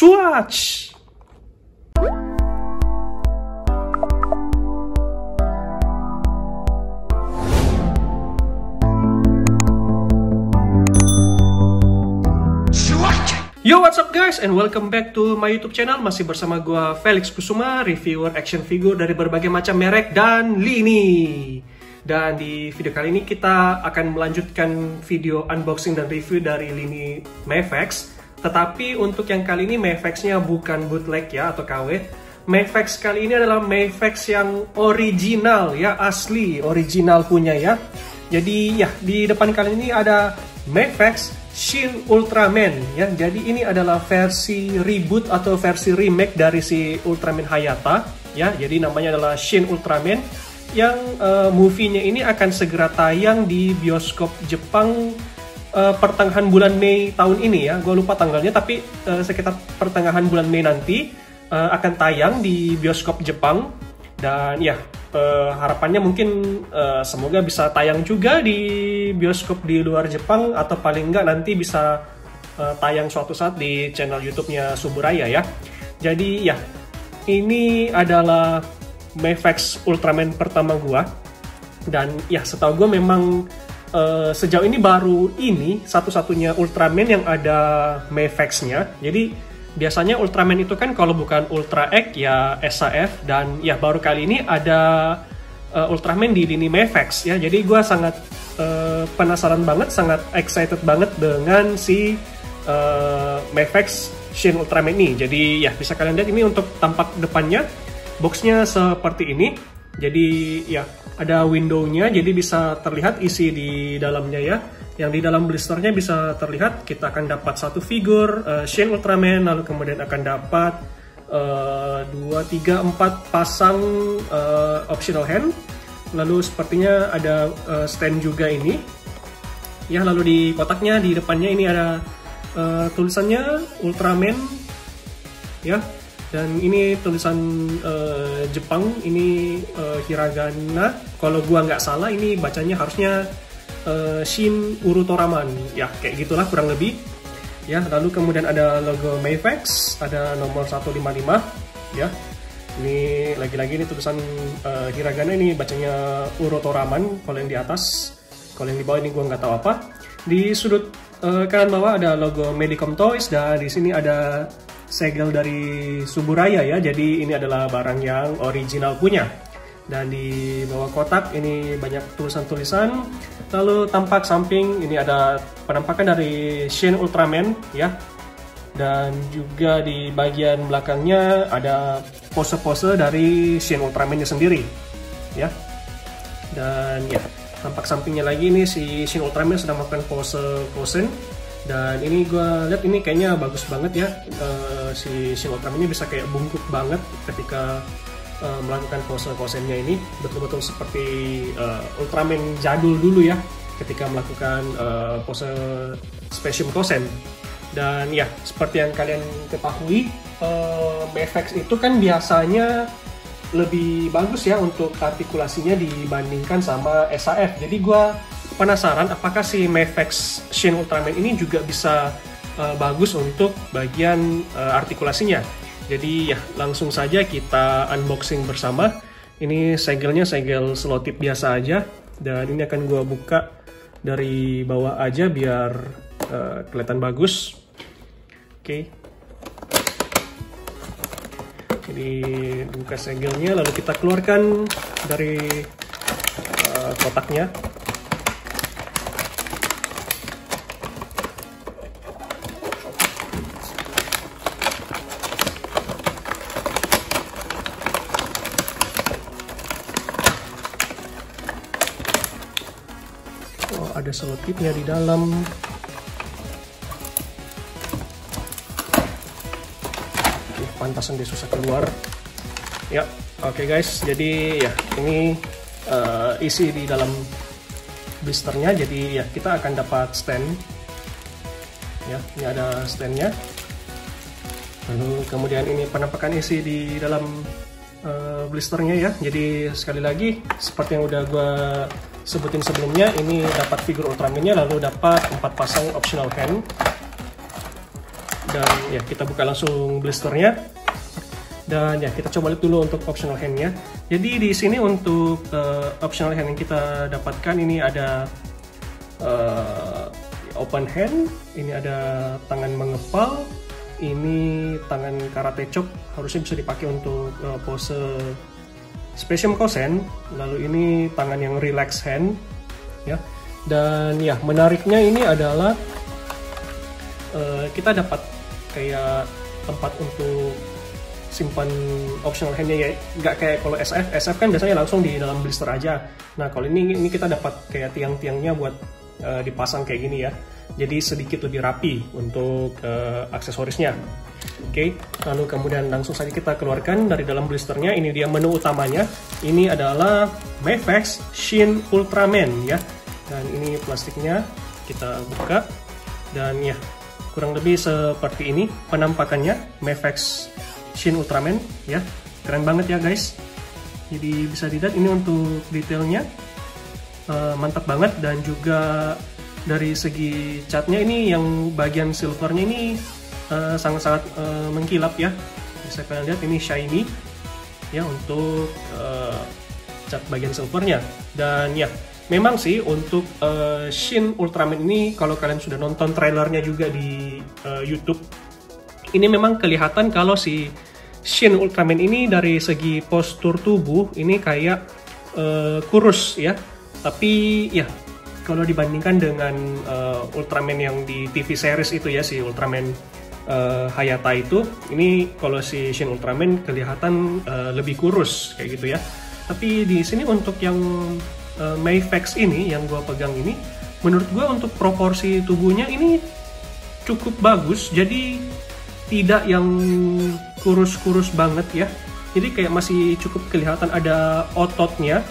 swatch. Yo, what's up guys, and welcome back to my YouTube channel. Masih bersama gua Felix Kusuma, reviewer action figure dari berbagai macam merek dan lini. Dan di video kali ini kita akan melanjutkan video unboxing dan review dari lini Mafex. Tetapi untuk yang kali ini Mafex-nya bukan bootleg ya atau KW. Mafex kali ini adalah Mafex yang original ya, asli, original punya ya. Jadi ya, di depan kali ini ada Mafex Shin Ultraman ya. Jadi ini adalah versi reboot atau versi remake dari si Ultraman Hayata ya. Jadi namanya adalah Shin Ultraman yang movie-nya ini akan segera tayang di bioskop Jepang pertengahan bulan Mei tahun ini ya. Gue lupa tanggalnya, tapi sekitar pertengahan bulan Mei nanti akan tayang di bioskop Jepang. Dan ya, harapannya mungkin semoga bisa tayang juga di bioskop di luar Jepang, atau paling enggak nanti bisa tayang suatu saat di channel YouTube-nya Suburaya ya. Jadi ya, ini adalah Mafex Ultraman pertama gua. Dan ya, setahu gue memang sejauh ini baru ini satu-satunya Ultraman yang ada Mafex-nya. Jadi biasanya Ultraman itu kan kalau bukan Ultra X ya SAF, dan ya baru kali ini ada Ultraman di lini Mafex ya. Jadi gue sangat penasaran banget, sangat excited banget dengan si Mafex Shin Ultraman ini. Jadi ya, bisa kalian lihat ini untuk tampak depannya, boxnya seperti ini. Jadi ya, ada window-nya, jadi bisa terlihat isi di dalamnya ya. Yang di dalam blisternya bisa terlihat kita akan dapat satu figur Shin Ultraman, lalu kemudian akan dapat 2, 3, 4 pasang optional hand. Lalu sepertinya ada stand juga ini ya. Lalu di kotaknya di depannya ini ada tulisannya Ultraman ya. Dan ini tulisan Jepang, ini hiragana. Kalau gua nggak salah ini bacanya harusnya Shin Urutoraman ya, kayak gitulah kurang lebih ya. Lalu kemudian ada logo Mafex, ada nomor 155 ya. Ini lagi-lagi ini tulisan hiragana, ini bacanya Urutoraman kalau yang di atas. Kalau yang di bawah ini gua nggak tahu apa. Di sudut kanan bawah ada logo Medicom Toys, dan di sini ada segel dari Suburaya ya. Jadi ini adalah barang yang original punya. Dan di bawah kotak ini banyak tulisan-tulisan. Lalu tampak samping ini ada penampakan dari Shin Ultraman ya. Dan juga di bagian belakangnya ada pose-pose dari Shin Ultraman-nya sendiri ya. Dan ya, tampak sampingnya lagi ini si Shin Ultraman sedang melakukan pose Kosen. Dan ini gue lihat ini kayaknya bagus banget ya. Si Shin Ultraman ini bisa kayak bungkuk banget ketika melakukan pose-posenya ini. Betul-betul seperti Ultraman jadul dulu ya, ketika melakukan pose Specium Kosen. Dan ya, seperti yang kalian ketahui, Mafex itu kan biasanya lebih bagus ya untuk artikulasinya dibandingkan sama SAF. Jadi gue penasaran apakah si Mafex Shin Ultraman ini juga bisa bagus untuk bagian artikulasinya. Jadi ya, langsung saja kita unboxing bersama. Ini segelnya segel selotip biasa aja, dan ini akan gua buka dari bawah aja biar kelihatan bagus. Oke. Jadi buka segelnya, lalu kita keluarkan dari kotaknya. Ada selotipnya di dalam. Pantasan dia susah keluar ya. Oke guys, jadi ya ini isi di dalam blisternya. Jadi ya, kita akan dapat stand ya. Ini ada standnya. Lalu kemudian ini penampakan isi di dalam blisternya ya. Jadi sekali lagi, seperti yang udah gue sebutin sebelumnya, ini dapat figur Ultraman-nya, lalu dapat 4 pasang optional hand. Dan ya kita buka langsung blisternya. Dan ya kita coba lihat dulu untuk optional handnya. Jadi di sini untuk optional hand yang kita dapatkan ini ada open hand, ini ada tangan mengepal, ini tangan karate chop, harusnya bisa dipakai untuk pose Specium Kosen. Lalu ini tangan yang relax hand, ya. Dan ya menariknya ini adalah kita dapat kayak tempat untuk simpan optional handnya, ya nggak kayak kalau SF kan biasanya langsung di dalam blister aja. Nah kalau ini kita dapat kayak tiang-tiangnya buat dipasang kayak gini ya, jadi sedikit lebih rapi untuk aksesorisnya. Oke, lalu kemudian langsung saja kita keluarkan dari dalam blisternya. Ini dia menu utamanya, ini adalah Mafex Shin Ultraman ya, dan ini plastiknya kita buka dan ya kurang lebih seperti ini penampakannya Mafex Shin Ultraman ya, keren banget ya guys. Jadi bisa dilihat ini untuk detailnya mantap banget, dan juga dari segi catnya ini yang bagian silvernya ini sangat-sangat mengkilap ya, bisa kalian lihat ini shiny ya untuk cat bagian silvernya. Dan ya memang sih untuk Shin Ultraman ini kalau kalian sudah nonton trailernya juga di YouTube, ini memang kelihatan kalau si Shin Ultraman ini dari segi postur tubuh ini kayak kurus ya. Tapi ya kalau dibandingkan dengan Ultraman yang di TV series itu ya, si Ultraman Hayata itu, ini kalau si Shin Ultraman kelihatan lebih kurus kayak gitu ya. Tapi di sini untuk yang Mafex ini yang gua pegang ini, menurut gua untuk proporsi tubuhnya ini cukup bagus. Jadi tidak yang kurus-kurus banget ya. Jadi kayak masih cukup kelihatan ada ototnya.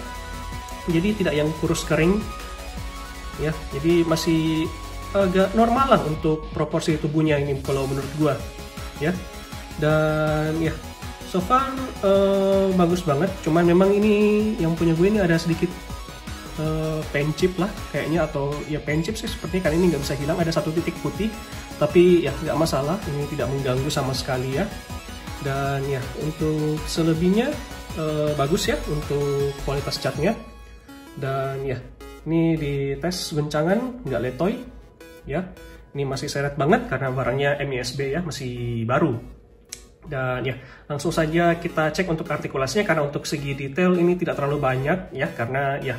Jadi tidak yang kurus kering ya, jadi masih agak normal lah untuk proporsi tubuhnya ini kalau menurut gua ya. Dan ya so far bagus banget, cuman memang ini yang punya gue ini ada sedikit paint chip lah kayaknya, atau ya paint chip sih sepertinya, kan ini nggak bisa hilang, ada satu titik putih, tapi ya nggak masalah, ini tidak mengganggu sama sekali ya. Dan ya untuk selebihnya bagus ya untuk kualitas catnya. Dan ya ini di tes guncangan nggak letoy ya, ini masih seret banget karena barangnya MISB ya, masih baru. Dan ya langsung saja kita cek untuk artikulasinya, karena untuk segi detail ini tidak terlalu banyak ya, karena ya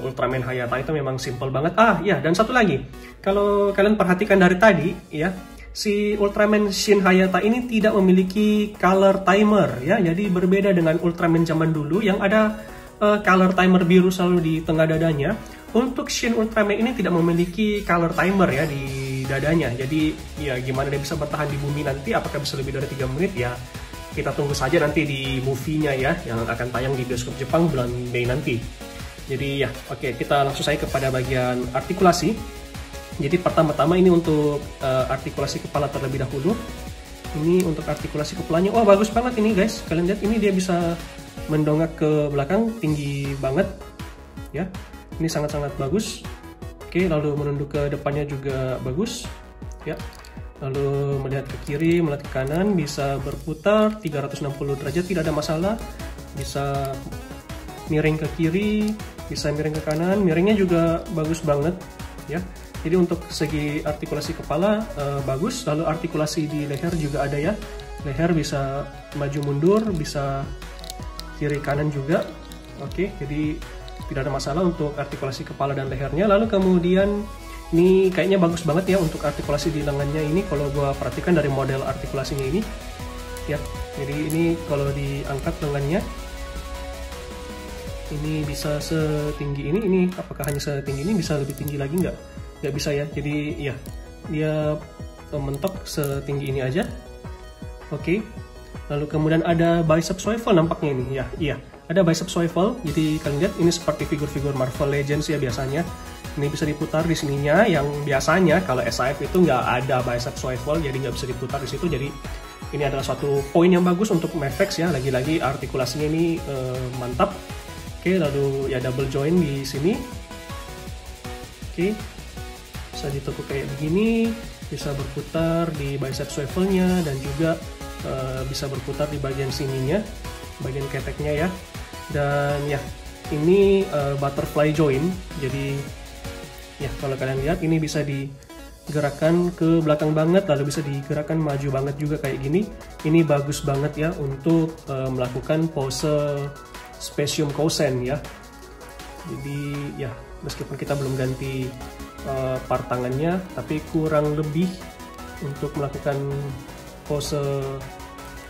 Ultraman Hayata itu memang simple banget. Ah ya, dan satu lagi, kalau kalian perhatikan dari tadi ya, si Ultraman Shin Hayata ini tidak memiliki color timer ya, jadi berbeda dengan Ultraman zaman dulu yang ada color timer biru selalu di tengah dadanya. Untuk Shin Ultraman ini tidak memiliki color timer ya di dadanya. Jadi ya gimana dia bisa bertahan di bumi nanti, apakah bisa lebih dari 3 menit ya, kita tunggu saja nanti di movie-nya ya, yang akan tayang di bioskop Jepang bulan Mei nanti. Jadi ya oke, kita langsung saja kepada bagian artikulasi. Jadi pertama-tama ini untuk artikulasi kepala terlebih dahulu. Ini untuk artikulasi kepalanya, oh bagus banget ini guys, kalian lihat ini dia bisa mendongak ke belakang tinggi banget ya, ini sangat-sangat bagus. Oke, lalu menunduk ke depannya juga bagus ya, lalu melihat ke kiri, melihat ke kanan, bisa berputar 360 derajat tidak ada masalah, bisa miring ke kiri, bisa miring ke kanan, miringnya juga bagus banget ya. Jadi untuk segi artikulasi kepala bagus, lalu artikulasi di leher juga ada ya, leher bisa maju mundur, bisa kiri kanan juga. Oke, jadi tidak ada masalah untuk artikulasi kepala dan lehernya. Lalu kemudian ini kayaknya bagus banget ya untuk artikulasi di lengannya ini, kalau gua perhatikan dari model artikulasinya ini ya. Jadi ini kalau diangkat lengannya ini bisa setinggi ini apakah hanya setinggi ini, bisa lebih tinggi lagi nggak bisa ya. Jadi ya dia mentok setinggi ini aja. Oke. Lalu kemudian ada bicep swivel nampaknya ini ya, iya ada bicep swivel. Jadi kalian lihat ini seperti figur-figur Marvel Legends ya biasanya. Ini bisa diputar di sininya, yang biasanya kalau SAF itu nggak ada bicep swivel, jadi nggak bisa diputar di situ. Jadi ini adalah suatu poin yang bagus untuk Mafex ya, lagi-lagi artikulasinya ini mantap. Oke, lalu ya double joint di sini. Oke, bisa ditekuk kayak begini. bisa berputar di bicep swivelnya, dan juga bisa berputar di bagian sininya, bagian keteknya ya. Dan ya, ini butterfly joint, jadi ya kalau kalian lihat ini bisa digerakkan ke belakang banget, lalu bisa digerakkan maju banget juga kayak gini. Ini bagus banget ya untuk melakukan pose Specium Kosen ya. Jadi ya, meskipun kita belum ganti part tangannya, tapi kurang lebih untuk melakukan pose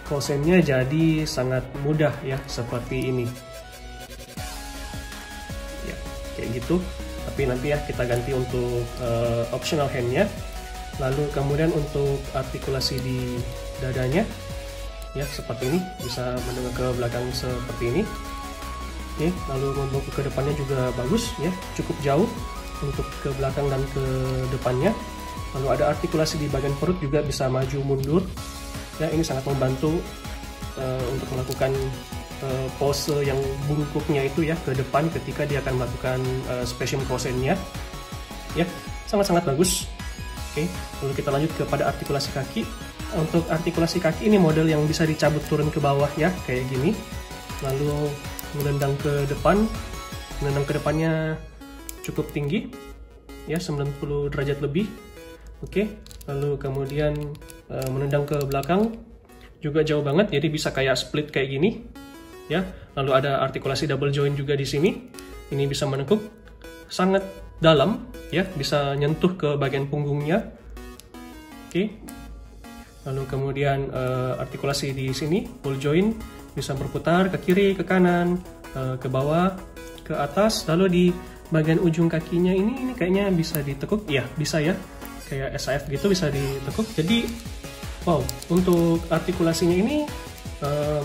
kosennya jadi sangat mudah ya, seperti ini ya, kayak gitu. Tapi nanti ya kita ganti untuk optional handnya. Lalu kemudian untuk artikulasi di dadanya ya, seperti ini, bisa menengah ke belakang seperti ini. Oke, lalu untuk ke depannya juga bagus ya, cukup jauh untuk ke belakang dan ke depannya. Lalu ada artikulasi di bagian perut juga, bisa maju mundur ya. Ini sangat membantu untuk melakukan pose yang bungkuknya itu ya ke depan ketika dia akan melakukan Specium Kosennya ya, sangat-sangat bagus. Oke, lalu kita lanjut kepada artikulasi kaki. Untuk artikulasi kaki ini model yang bisa dicabut turun ke bawah ya, kayak gini. Lalu menendang ke depan, menendang ke depannya cukup tinggi ya, 90 derajat lebih. Oke, lalu kemudian menendang ke belakang juga jauh banget, jadi bisa kayak split kayak gini ya. Lalu ada artikulasi double joint juga di sini. Ini bisa menekuk sangat dalam ya, bisa nyentuh ke bagian punggungnya. Oke, lalu kemudian artikulasi di sini full joint, bisa berputar ke kiri, ke kanan, ke bawah, ke atas. Lalu di bagian ujung kakinya ini kayaknya bisa ditekuk ya, bisa ya, kayak SAF gitu bisa ditekuk. Jadi wow, untuk artikulasinya ini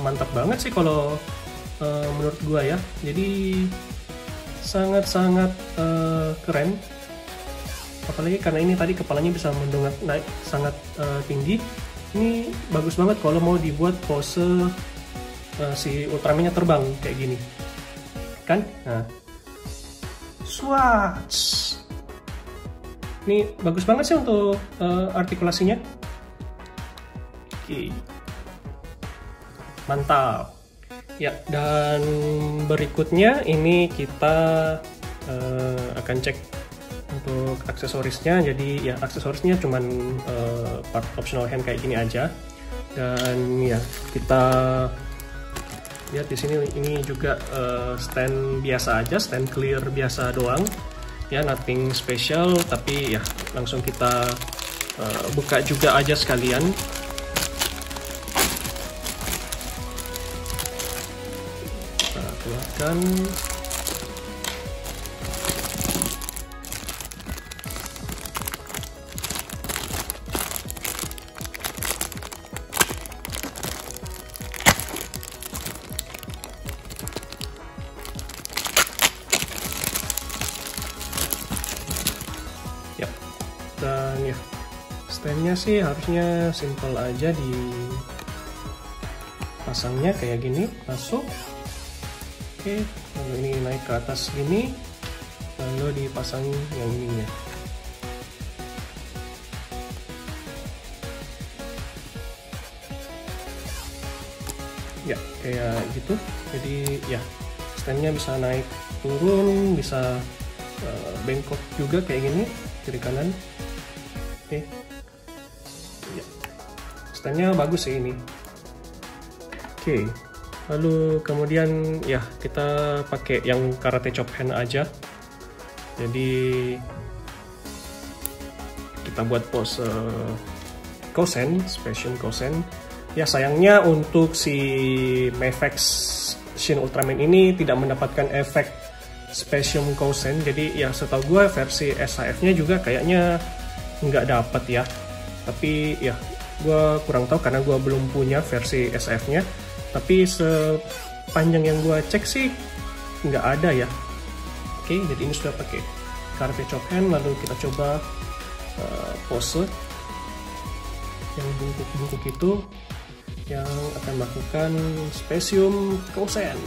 mantap banget sih kalau menurut gua ya. Jadi sangat-sangat keren, apalagi karena ini tadi kepalanya bisa mendongak naik sangat tinggi. Ini bagus banget kalau mau dibuat pose si Ultraman-nya terbang kayak gini kan. Nah, swatch, ini bagus banget sih untuk artikulasinya. Oke, mantap ya. Dan berikutnya ini kita akan cek untuk aksesorisnya. Jadi ya, aksesorisnya cuman part optional hand kayak gini aja. Dan ya, kita lihat di sini, ini juga stand biasa aja, stand clear biasa doang ya, nothing special. Tapi ya, langsung kita buka juga aja sekalian. Kita keluarkan. Dan ya, standnya sih harusnya simple aja dipasangnya kayak gini, masuk. Oke, lalu ini naik ke atas gini, lalu dipasang yang ininya. Ya, kayak gitu. Jadi ya, standnya bisa naik turun, bisa bengkok juga kayak gini, kiri kanan. Oke, ya, standnya bagus sih ini. Oke, lalu kemudian ya, kita pakai yang karate chop hand aja. Jadi kita buat pose Kosen, Specium Kosen. Ya, sayangnya untuk si Mafex Shin Ultraman ini tidak mendapatkan efek Specium Kosen. Jadi ya, setahu gue versi SAF-nya juga kayaknya nggak dapat ya. Tapi ya, gue kurang tahu karena gue belum punya versi SAF-nya. Tapi sepanjang yang gue cek sih nggak ada ya. Oke, jadi ini sudah pakai karate chop hand. Lalu kita coba pose yang bungkuk-bungkuk itu, yang akan melakukan Specium Kosen.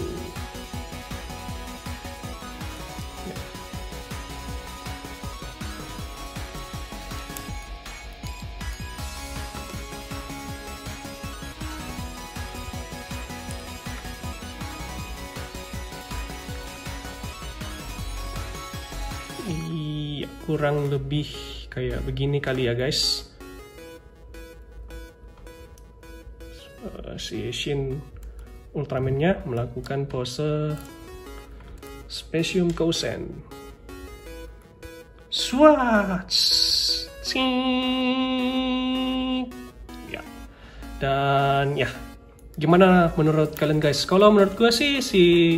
kurang lebih kayak begini kali ya guys. Si Shin Ultraman-nya melakukan pose Specium Kosen. Swatch. Ya. Dan ya, gimana menurut kalian guys? Kalau menurut gue sih si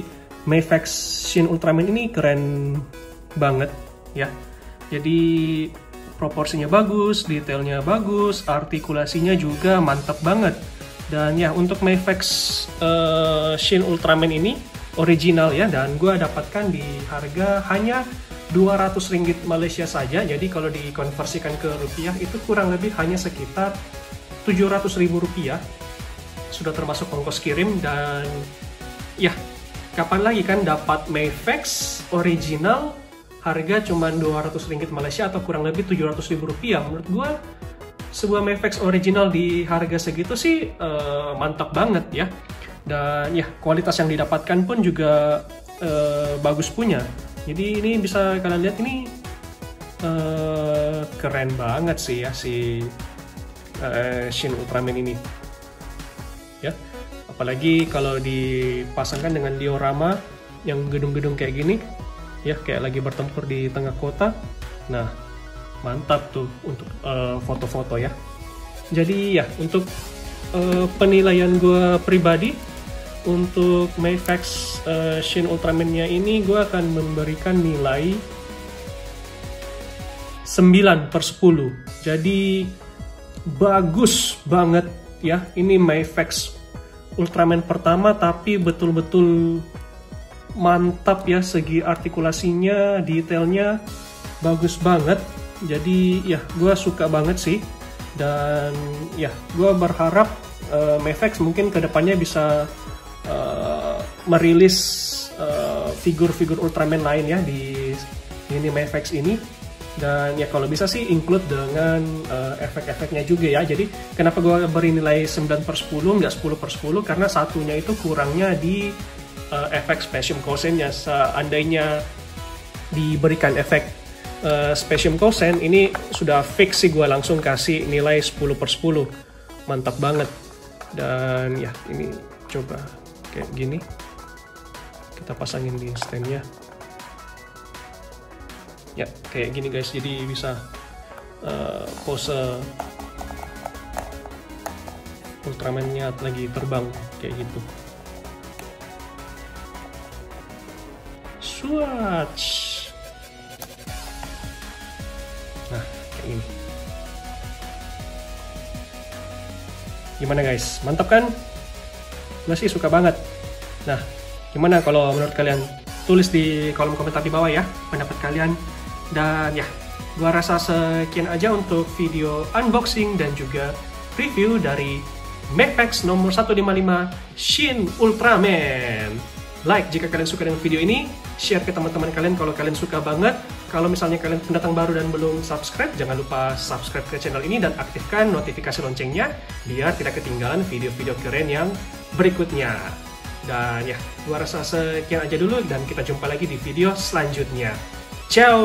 Mafex Shin Ultraman ini keren banget ya. Jadi proporsinya bagus, detailnya bagus, artikulasinya juga mantap banget. Dan ya, untuk Mafex Shin Ultraman ini original ya, dan gue dapatkan di harga hanya 200 ringgit Malaysia saja. Jadi kalau dikonversikan ke rupiah itu kurang lebih hanya sekitar 700.000 rupiah. Sudah termasuk ongkos kirim. Dan ya, kapan lagi kan dapat Mafex original harga cuma 200 ringgit Malaysia atau kurang lebih 700.000 rupiah. Menurut gue sebuah Mafex original di harga segitu sih mantap banget ya. Dan ya, kualitas yang didapatkan pun juga bagus punya. Jadi ini bisa kalian lihat, ini keren banget sih ya si Shin Ultraman ini ya. Apalagi kalau dipasangkan dengan diorama yang gedung-gedung kayak gini ya, kayak lagi bertempur di tengah kota. Nah, mantap tuh untuk foto-foto ya. Jadi ya, untuk penilaian gue pribadi untuk Mafex Shin Ultraman-nya ini, gue akan memberikan nilai 9/10. Jadi bagus banget ya. Ini Mafex Ultraman pertama, tapi betul-betul mantap ya. Segi artikulasinya, detailnya bagus banget. Jadi ya, gue suka banget sih. Dan ya, gue berharap Mafex mungkin kedepannya bisa merilis figur-figur Ultraman lain ya di ini Mafex ini. Dan ya, kalau bisa sih include dengan efek-efeknya juga ya. Jadi kenapa gue beri nilai 9/10 nggak 10/10, karena satunya itu kurangnya di efek Specium Kosen-nya. Seandainya diberikan efek Specium Kosen, ini sudah fix sih gue langsung kasih nilai 10/10. Mantap banget. Dan ya, ini coba kayak gini, kita pasangin di standnya ya, kayak gini guys. Jadi bisa pose Ultraman-nya lagi terbang kayak gitu. Swatch. Nah, kayak gini. Gimana guys? Mantap kan? Gue sih suka banget. Nah, gimana kalau menurut kalian? Tulis di kolom komentar di bawah ya pendapat kalian. Dan ya, gua rasa sekian aja untuk video unboxing dan juga review dari Mafex nomor 155 Shin Ultraman. Like jika kalian suka dengan video ini, share ke teman-teman kalian kalau kalian suka banget. Kalau misalnya kalian pendatang baru dan belum subscribe, jangan lupa subscribe ke channel ini dan aktifkan notifikasi loncengnya biar tidak ketinggalan video-video keren yang berikutnya. Dan ya, gua rasa sekian aja dulu, dan kita jumpa lagi di video selanjutnya. Ciao!